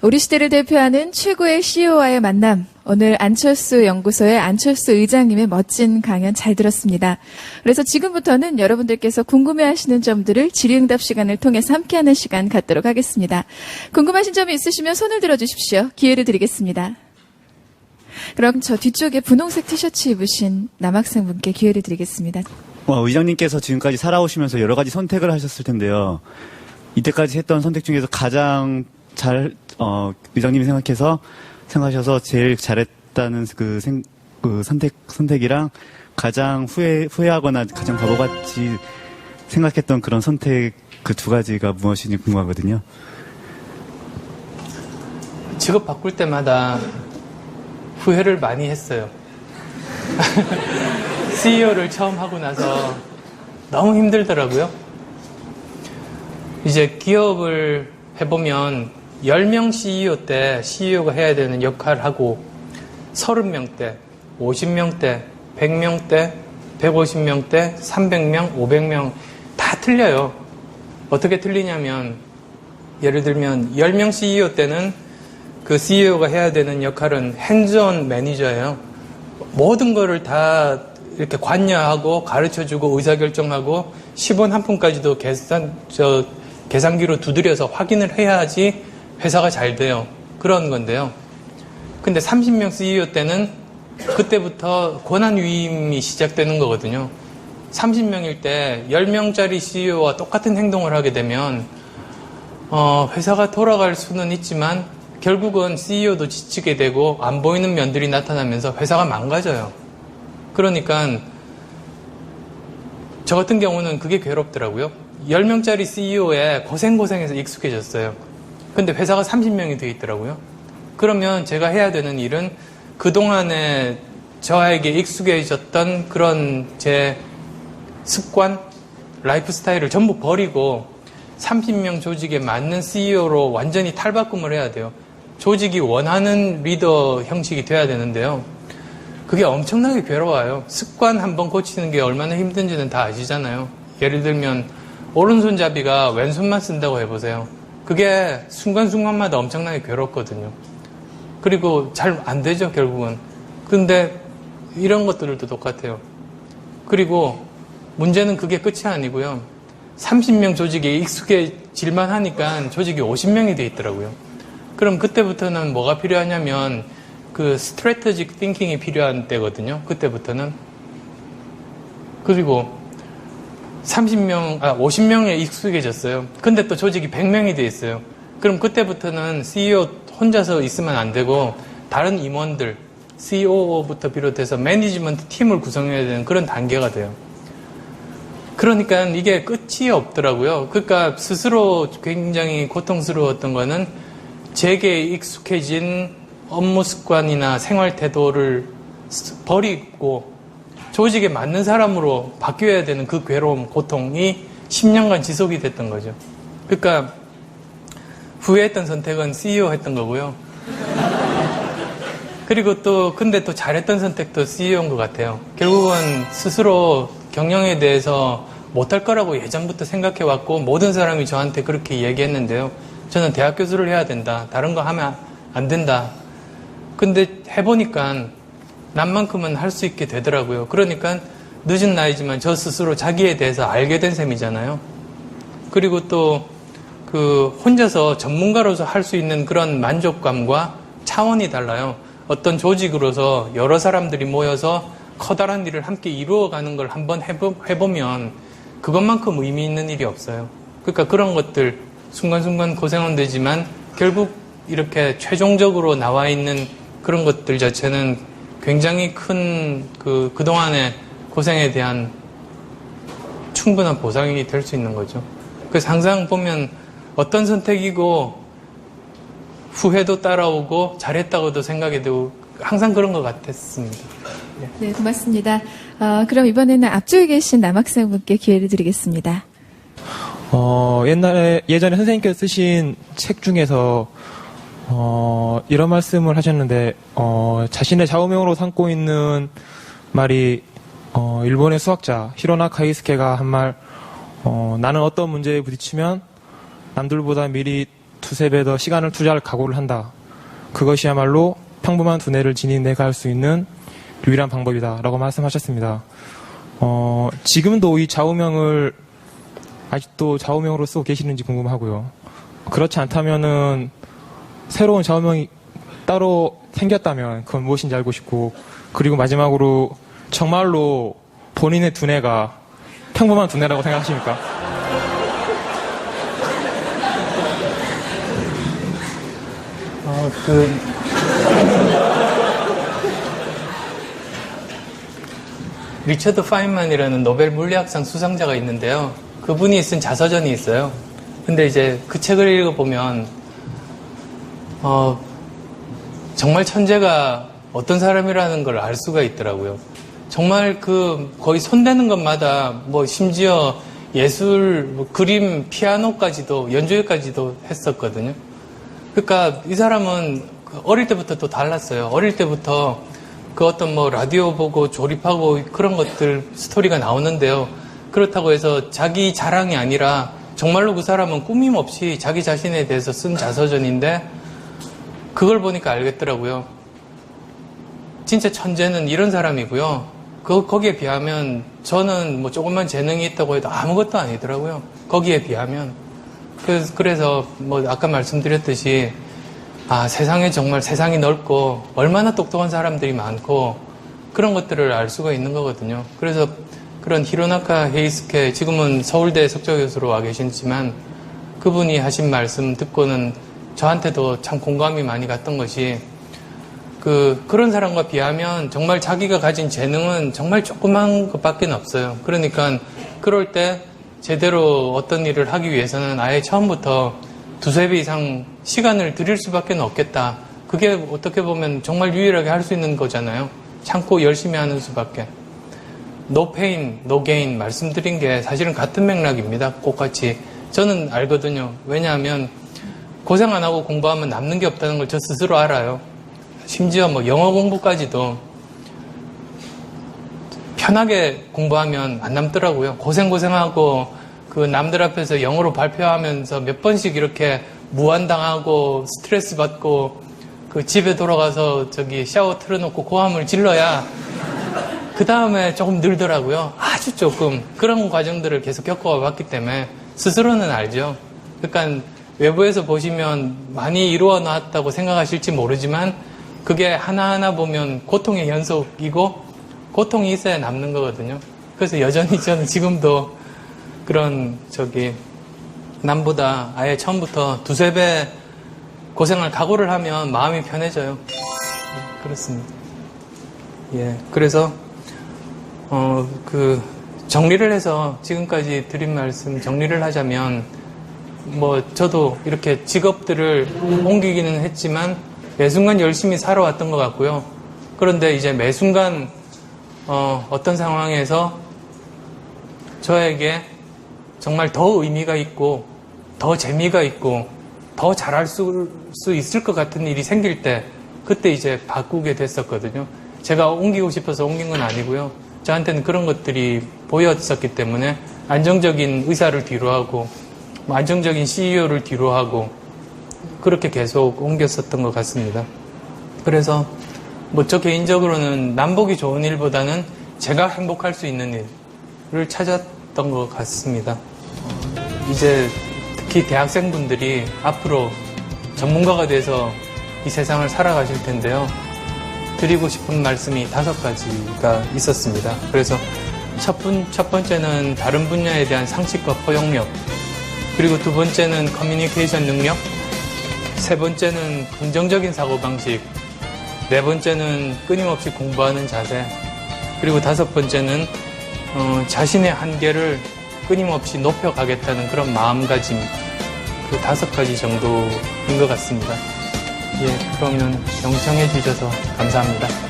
우리 시대를 대표하는 최고의 CEO와의 만남. 오늘 안철수 연구소의 안철수 의장님의 멋진 강연 잘 들었습니다. 그래서 지금부터는 여러분들께서 궁금해하시는 점들을 질의응답 시간을 통해서 함께하는 시간 갖도록 하겠습니다. 궁금하신 점이 있으시면 손을 들어주십시오. 기회를 드리겠습니다. 그럼 저 뒤쪽에 분홍색 티셔츠 입으신 남학생분께 기회를 드리겠습니다. 의장님께서 지금까지 살아오시면서 여러 가지 선택을 하셨을 텐데요. 이때까지 했던 선택 중에서 가장 의장님이 생각하셔서 제일 잘했다는 선택이랑 가장 후회하거나 가장 바보같이 생각했던 그런 선택 그 두 가지가 무엇인지 궁금하거든요. 직업 바꿀 때마다 후회를 많이 했어요. CEO를 처음 하고 나서 너무 힘들더라고요. 이제 기업을 해보면 10명 CEO 때 CEO가 해야 되는 역할하고 30명 때, 50명 때, 100명 때, 150명 때, 300명, 500명 다 틀려요. 어떻게 틀리냐면 예를 들면 10명 CEO 때는 그 CEO가 해야 되는 역할은 핸즈온 매니저예요. 모든 거를 다 이렇게 관여하고 가르쳐주고 의사결정하고 10원 한 푼까지도 계산기로 두드려서 확인을 해야지 회사가 잘 돼요. 그런 건데요. 근데 30명 CEO 때는 그때부터 권한 위임이 시작되는 거거든요. 30명일 때 10명짜리 CEO와 똑같은 행동을 하게 되면 회사가 돌아갈 수는 있지만 결국은 CEO도 지치게 되고 안 보이는 면들이 나타나면서 회사가 망가져요. 그러니까 저 같은 경우는 그게 괴롭더라고요. 10명짜리 CEO에 고생해서 익숙해졌어요. 근데 회사가 30명이 돼 있더라고요. 그러면 제가 해야 되는 일은 그동안에 저에게 익숙해졌던 그런 제 습관, 라이프 스타일을 전부 버리고 30명 조직에 맞는 CEO로 완전히 탈바꿈을 해야 돼요. 조직이 원하는 리더 형식이 돼야 되는데요. 그게 엄청나게 괴로워요. 습관 한번 고치는 게 얼마나 힘든지는 다 아시잖아요. 예를 들면 오른손잡이가 왼손만 쓴다고 해보세요. 그게 순간순간마다 엄청나게 괴롭거든요. 그리고 잘 안 되죠, 결국은. 근데 이런 것들도 똑같아요. 그리고 문제는 그게 끝이 아니고요. 30명 조직에 익숙해질만 하니까 조직이 50명이 돼 있더라고요. 그럼 그때부터는 뭐가 필요하냐면 그 스트래테직 띵킹이 필요한 때거든요. 그때부터는. 그리고 50명에 익숙해졌어요. 근데 또 조직이 100명이 돼 있어요. 그럼 그때부터는 CEO 혼자서 있으면 안 되고 다른 임원들, COO부터 비롯해서 매니지먼트 팀을 구성해야 되는 그런 단계가 돼요. 그러니까 이게 끝이 없더라고요. 그러니까 스스로 굉장히 고통스러웠던 거는 제게 익숙해진 업무 습관이나 생활 태도를 버리고 조직에 맞는 사람으로 바뀌어야 되는 그 괴로움, 고통이 10년간 지속이 됐던 거죠. 그러니까 후회했던 선택은 CEO 했던 거고요. 그리고 근데 또 잘했던 선택도 CEO인 것 같아요. 결국은 스스로 경영에 대해서 못할 거라고 예전부터 생각해왔고 모든 사람이 저한테 그렇게 얘기했는데요. 저는 대학 교수를 해야 된다. 다른 거 하면 안 된다. 근데 해보니까 남만큼은 할 수 있게 되더라고요. 그러니까 늦은 나이지만 저 스스로 자기에 대해서 알게 된 셈이잖아요. 그리고 또 혼자서 전문가로서 할 수 있는 그런 만족감과 차원이 달라요. 어떤 조직으로서 여러 사람들이 모여서 커다란 일을 함께 이루어가는 걸 한번 해보면 그것만큼 의미 있는 일이 없어요. 그러니까 그런 것들 순간순간 고생은 되지만 결국 이렇게 최종적으로 나와 있는 그런 것들 자체는 굉장히 큰 그동안의 고생에 대한 충분한 보상이 될 수 있는 거죠. 그래서 항상 보면 어떤 선택이고 후회도 따라오고 잘했다고도 생각이 되고 항상 그런 것 같았습니다. 네, 고맙습니다. 그럼 이번에는 앞쪽에 계신 남학생분께 기회를 드리겠습니다. 예전에 선생님께서 쓰신 책 중에서 이런 말씀을 하셨는데 자신의 좌우명으로 삼고 있는 말이 일본의 수학자 히로나 카이스케가 한 말, 나는 어떤 문제에 부딪히면 남들보다 미리 두세 배 더 시간을 투자할 각오를 한다. 그것이야말로 평범한 두뇌를 지닌 내가 할 수 있는 유일한 방법이다라고 말씀하셨습니다. 지금도 이 좌우명을 아직도 좌우명으로 쓰고 계시는지 궁금하고요. 그렇지 않다면은 새로운 좌우명이 따로 생겼다면 그건 무엇인지 알고 싶고, 그리고 마지막으로 정말로 본인의 두뇌가 평범한 두뇌라고 생각하십니까? 리처드 파인만이라는 노벨 물리학상 수상자가 있는데요. 그분이 쓴 자서전이 있어요. 근데 이제 그 책을 읽어보면, 정말 천재가 어떤 사람이라는 걸 알 수가 있더라고요. 정말 거의 손대는 것마다, 심지어 예술, 그림, 피아노까지도, 연주회까지도 했었거든요. 그러니까 이 사람은 어릴 때부터 또 달랐어요. 어릴 때부터 그 어떤 라디오 보고 조립하고 그런 것들 스토리가 나오는데요. 그렇다고 해서 자기 자랑이 아니라 정말로 그 사람은 꾸밈없이 자기 자신에 대해서 쓴 자서전인데, 그걸 보니까 알겠더라고요. 진짜 천재는 이런 사람이고요. 거기에 비하면 저는 조금만 재능이 있다고 해도 아무것도 아니더라고요. 거기에 비하면. 그래서 아까 말씀드렸듯이 세상에 정말 세상이 넓고 얼마나 똑똑한 사람들이 많고 그런 것들을 알 수가 있는 거거든요. 그래서 그런 히로나카 헤이스케, 지금은 서울대 석좌교수로 와 계시지만 그분이 하신 말씀 듣고는 저한테도 참 공감이 많이 갔던 것이, 그런 사람과 비하면 정말 자기가 가진 재능은 정말 조그만 것밖에 없어요. 그러니까 그럴 때 제대로 어떤 일을 하기 위해서는 아예 처음부터 두세 배 이상 시간을 들일 수밖에 없겠다. 그게 어떻게 보면 정말 유일하게 할 수 있는 거잖아요. 참고 열심히 하는 수밖에. No pain, no gain 말씀드린 게 사실은 같은 맥락입니다. 똑같이. 저는 알거든요. 왜냐하면 고생 안 하고 공부하면 남는 게 없다는 걸 저 스스로 알아요. 심지어 영어 공부까지도 편하게 공부하면 안 남더라고요. 고생하고 그 남들 앞에서 영어로 발표하면서 몇 번씩 이렇게 무안당하고 스트레스 받고 그 집에 돌아가서 샤워 틀어놓고 고함을 질러야 그 다음에 조금 늘더라고요. 아주 조금. 그런 과정들을 계속 겪어봤기 때문에 스스로는 알죠. 그러니까 외부에서 보시면 많이 이루어 놨다고 생각하실지 모르지만 그게 하나하나 보면 고통의 연속이고 고통이 있어야 남는 거거든요. 그래서 여전히 저는 지금도 그런 남보다 아예 처음부터 두세 배 고생할 각오를 하면 마음이 편해져요. 그렇습니다. 예. 그래서 정리를 해서 지금까지 드린 말씀 정리를 하자면, 저도 이렇게 직업들을 옮기기는 했지만 매 순간 열심히 살아왔던 것 같고요. 그런데 이제 매 순간 어떤 상황에서 저에게 정말 더 의미가 있고 더 재미가 있고 더 잘할 수 있을 것 같은 일이 생길 때 그때 이제 바꾸게 됐었거든요. 제가 옮기고 싶어서 옮긴 건 아니고요. 저한테는 그런 것들이 보였었기 때문에 안정적인 의사를 뒤로하고 안정적인 CEO를 뒤로하고 그렇게 계속 옮겼었던 것 같습니다. 그래서 저 개인적으로는 남보기 좋은 일보다는 제가 행복할 수 있는 일을 찾았던 것 같습니다. 이제 특히 대학생분들이 앞으로 전문가가 돼서 이 세상을 살아가실 텐데요. 드리고 싶은 말씀이 5가지가 있었습니다. 그래서 첫 번째는 다른 분야에 대한 상식과 포용력, 그리고 두 번째는 커뮤니케이션 능력, 세 번째는 긍정적인 사고방식, 네 번째는 끊임없이 공부하는 자세, 그리고 5번째는 자신의 한계를 끊임없이 높여가겠다는 그런 마음가짐, 그 5가지 정도인 것 같습니다. 예, 그러면 경청해 주셔서 감사합니다.